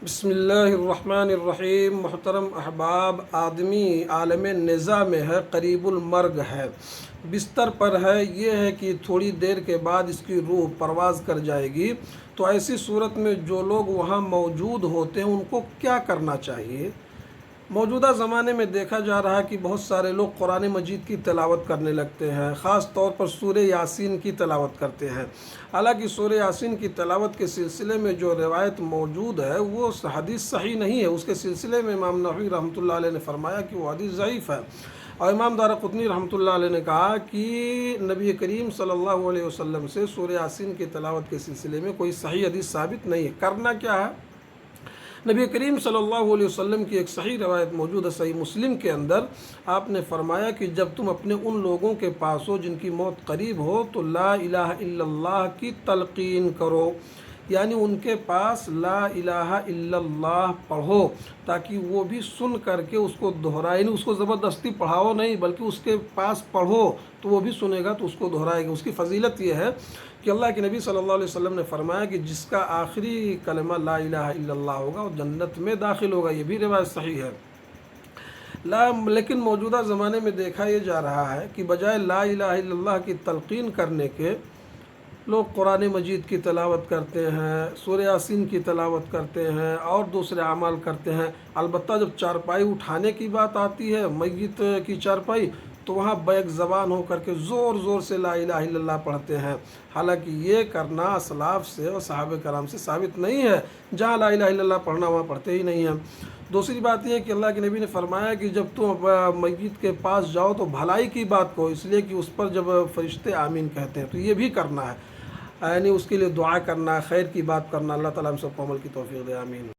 بسم اللہ الرحمن الرحیم۔ محترم احباب، آدمی عالم نزا میں ہے، قریب المرگ ہے، بستر پر ہے، یہ ہے کہ تھوڑی دیر کے بعد اس کی روح پرواز کر جائے گی۔ تو ایسی صورت میں جو لوگ وہاں موجود ہوتے ہیں ان کو کیا کرنا چاہیے؟ موجودہ زمانے میں دیکھا جا رہا ہے کہ بہت سارے لوگ قرآن مجید کی تلاوت کرنے لگتے ہیں، خاص طور پر سورہ یاسین کی تلاوت کرتے ہیں۔ حالانکہ سورہ یاسین کی تلاوت کے سلسلے میں جو روایت موجود ہے وہ حدیث صحیح نہیں ہے۔ اس کے سلسلے میں امام نووی رحمۃ اللہ علیہ نے فرمایا کہ وہ حدیث ضعیف ہے، اور امام دارقطنی رحمۃ اللہ علیہ نے کہا کہ نبی کریم صلی اللہ علیہ وسلم سے سورہ یاسین کی تلاوت کے سلسلے میں کوئی صحیح حدیث ثابت نہیں ہے۔ کرنا کیا ہے؟ نبی کریم صلی اللہ علیہ وسلم کی ایک صحیح روایت موجود ہے صحیح مسلم کے اندر، آپ نے فرمایا کہ جب تم اپنے ان لوگوں کے پاس ہو جن کی موت قریب ہو تو لا الہ الا اللہ کی تلقین کرو، یعنی ان کے پاس لا الہ الا اللہ پڑھو تاکہ وہ بھی سن کر کے اس کو دہرائے، نہیں اس کو زبردستی پڑھاؤ نہیں بلکہ اس کے پاس پڑھو تو وہ بھی سنے گا تو اس کو دہرائے گا۔ اس کی فضیلت یہ ہے کہ اللہ کے نبی صلی اللہ علیہ وسلم نے فرمایا کہ جس کا آخری کلمہ لا الہ الا اللہ ہوگا وہ جنت میں داخل ہوگا۔ یہ بھی روایت صحیح ہے۔ لیکن موجودہ زمانے میں دیکھا یہ جا رہا ہے کہ بجائے لا الہ الا اللہ کی تلقین کرنے کے لوگ قرآن مجید کی تلاوت کرتے ہیں، سورہ یاسین کی تلاوت کرتے ہیں اور دوسرے اعمال کرتے ہیں۔ البتہ جب چارپائی اٹھانے کی بات آتی ہے، میت کی چارپائی، تو وہاں بیک زبان ہو کر کے زور زور سے لا الہ الا اللہ پڑھتے ہیں۔ حالانکہ یہ کرنا اسلاف سے اور صحابہ کرام سے ثابت نہیں ہے۔ جہاں لا الہ الا اللہ پڑھنا وہاں پڑھتے ہی نہیں ہیں۔ دوسری بات یہ ہے کہ اللہ کے نبی نے فرمایا کہ جب تم میت کے پاس جاؤ تو بھلائی کی بات کو، اس لیے کہ اس پر جب فرشتے آمین کہتے ہیں تو یہ بھی کرنا ہے، یعنی اس کے لیے دعا کرنا، خیر کی بات کرنا۔ اللہ تعالیٰ ہم سب کو عمل کی توفیق دے، آمین۔